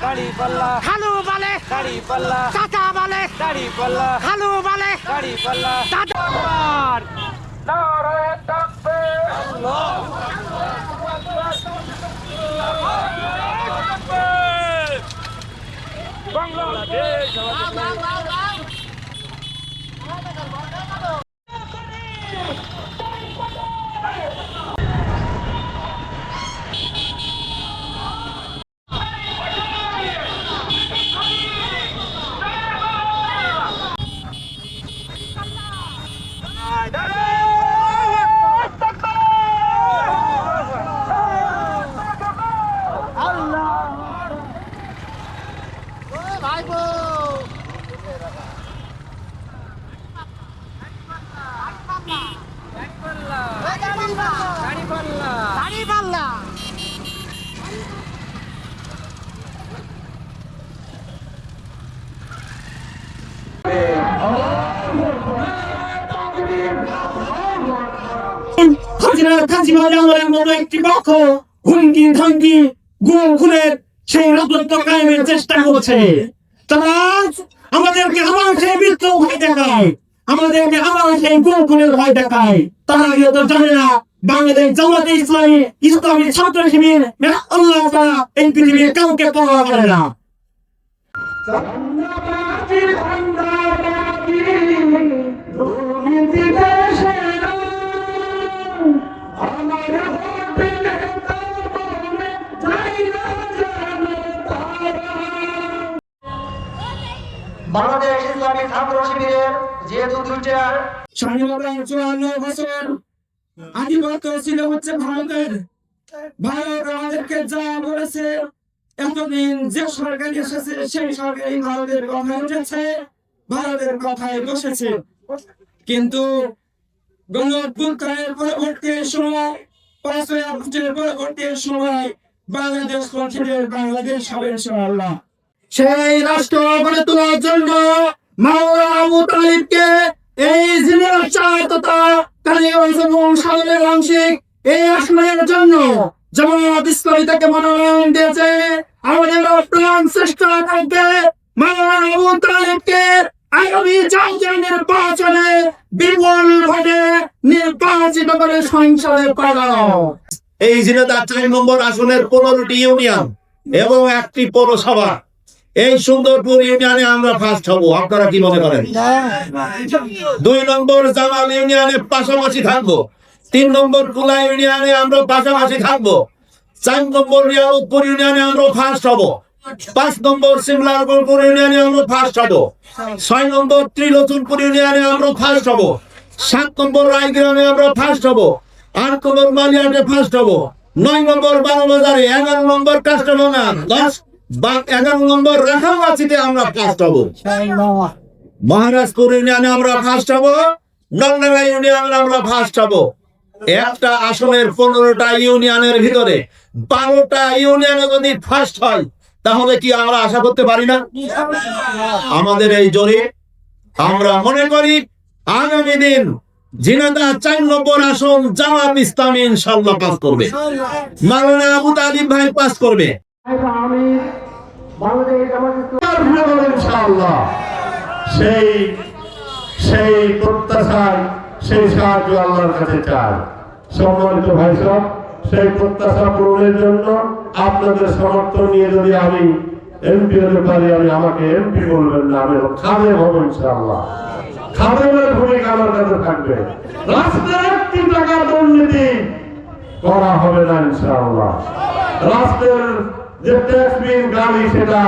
দাড়ি পাল্লা খালু বলে দাড়ি পাল্লা চাচা বলে দাড়ি পাল্লা খালু বলে দাড়ি পাল্লা চাচা নারায়ে তাকবীর বাংলাদেশ হাজিরা কাজীবাজ আমাদের মতো একটি পক্ষ হুমকি ধমকি গুম খুনের সেই রাজত্ব কায়েমের চেষ্টা করছে। তারা আমাদেরকে আবার সেই মৃত্যু ভয় দেখায়, আমাদেরকে আবার সেই গুম খুনের ভয় দেখায়। তারা হয়তো জানে না বাংলাদেশ জামাতে ইসলামী ইসলামী ছাত্র শিবির আল্লাহ তাআলা এই পৃথিবীর কাউকে পরোয়া করে না। বাংলাদেশ ইসলামী ছাত্র শিবিরের যেহেতু দুইটা স্বাধীনতার 54 বছর আধিপত্য ছিল হচ্ছে ভারতের। ভারত আমাদেরকে যা বলেছে, এতদিন যে সরকার এসেছে সেই সরকারই ভারতের কথায় উঠেছে, ভারতের কথায় বসেছে। কিন্তু গণঅভ্যুত্থানের পরবর্তী সময়, 5ই আগস্টের পরবর্তী সময় বাংলাদেশ গঠিতের বাংলাদেশ হবে ইনশাআল্লাহ। সেই রাষ্ট্র গড়ে তোলার জন্য মাওলানা আবু তালিবকে এই জিনের চাততা কালীগঞ্জ এবং সালের আংশিক এই আসনের জন্য জামাত ইসলামী থেকে মনোনয়ন দিয়েছে। আমাদের প্রাণ চেষ্টা থাকবে মাওলানা আবু তালিবকে আগামী জাতীয় নির্বাচনে বিপুল ভোটে নির্বাচিত করে সংসদে পাঠানো। এই ঝিনাইদহ 4 নম্বর আসনের 15টি ইউনিয়ন এবং একটি পৌরসভা, এই সুন্দরপুর ইউনিয়নে আমরা ফার্স্ট হব। আপনারা কি মনে করেন? 2 নম্বর জামাল ইউনিয়নে পাশাপাশি থাকবো, 3 নম্বর কুলা ইউনিয়নে আমরা পাশাপাশি থাকবো, 4 নম্বর রিয়াউতপুর ইউনিয়নে আমরা ফার্স্ট হব, 5 নম্বর সিমলারপুর ইউনিয়নে আমরা ফার্স্ট হব, 6 নম্বর ত্রিলোচনপুর ইউনিয়নে আমরা ফার্স্ট হব, 7 নম্বর রায়গ্রামে আমরা ফার্স্ট হব, 8 নম্বর মালিয়াটে ফার্স্ট হব, 9 নম্বর বারোবাজারে, 11 নম্বর কাস্টমানা, 11 নম্বর রাখামাচিতে আমরা ফার্স্ট হব, মহারাজপুর ইউনিয়নে আমরা ফার্স্ট হব, নলডাঙ্গা ইউনিয়নে আমরা ফার্স্ট হব। একটা আসনের 15টা ইউনিয়নের ভিতরে 12টা ইউনিয়নে যদি ফার্স্ট হয় তাহলে কি আমরা আশা করতে পারি না? আমাদের এই জোরে আমরা মনে করি আগামী দিন ঝিনাইদহ 4 নম্বর আসন জামাত ইসলামী ইনশাআল্লাহ পাস করবে, মাওলানা আবু তালিব ভাই পাস করবে। আমি বাংলাদেশ জামাত ইসলামী ইনশাআল্লাহ সেই প্রত্যাশায় সেই সাহায্য আল্লাহর কাছে চাই। সম্মানিত ভাই সব, সেই প্রত্যাশা পূরণের জন্য আপনাদের সমর্থন নিয়ে যদি আমি এমপি হতে পারি, আমাকে এমপি বলবেন না, আমি খাদেম হব ইনশাআল্লাহ। খাদেমের ভূমিকা আমার কাছে থাকবে। রাষ্ট্রের 1 টাকার দুর্নীতি করা হবে না ইনশাআল্লাহ। রাষ্ট্রের যে ট্যাক্স বিল গাড়ি সেটা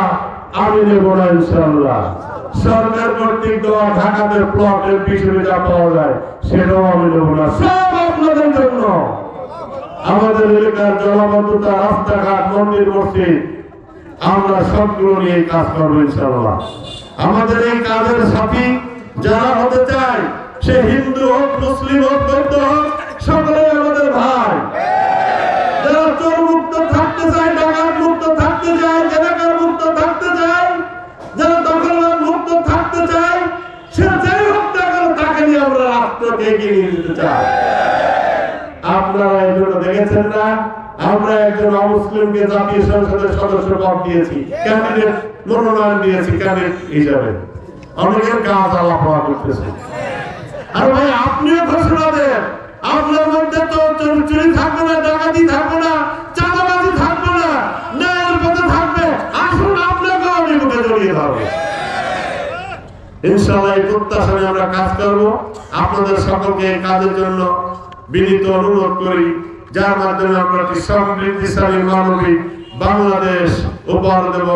আমি নেব না ইনশাআল্লাহ। সরকার কর্তৃক দেওয়া ঢাকাতে প্লট এমপি হিসেবে যা পাওয়া যায় সেটাও আমি নেব না। সব আপনাদের জন্য। আমাদের এলাকার জলাবদ্ধতা, রাস্তাঘাট, মন্দির মসজিদ আমরা সবগুলো নিয়ে কাজ করবো ইনশাআল্লাহ। আমাদের এই কাজের সাথী যারা হতে চায়, সে হিন্দু হোক, মুসলিম হোক, বৌদ্ধ হোক, সকলে আমাদের ভাই। যারা চোর মুক্ত থাকতে চায়, ডাকাত মুক্ত থাকতে চায়, জেনাকার মুক্ত থাকতে চায়, যারা দখলবাজ মুক্ত থাকতে চায়, সে যাই হোক না কেন তাকে নিয়ে আমরা রাষ্ট্রকে এগিয়ে নিয়ে যেতে চাই। আপনারা এই জন্য দেখেছেন না আমরা একজন অমুসলিমকে জাতীয় সংসদের সদস্য পদ দিয়েছি, ক্যান্ডিডেট মনোনয়ন দিয়েছি ক্যান্ডিডেট হিসাবে। অনেকের কাজ আলাপ হওয়া করতেছে। আর ভাই আপনিও ঘোষণা দেন, আপনার মধ্যে তো চুরি থাকবে না, ডাকাতি থাকবে না, চাঁদাবাজি থাকবে না, ন্যায়ের পথে থাকবে। আসুন আপনাকেও আমি বুকে জড়িয়ে ধরবো। ইনশাআল্লাহ এই প্রত্যাশা নিয়ে আমরা কাজ করবো। আপনাদের সকলকে এই কাজের জন্য বিনীত অনুরোধ করি, যার মাধ্যমে আমরা একটি সমৃদ্ধিশালী মানবিক বাংলাদেশ উপহার দেব।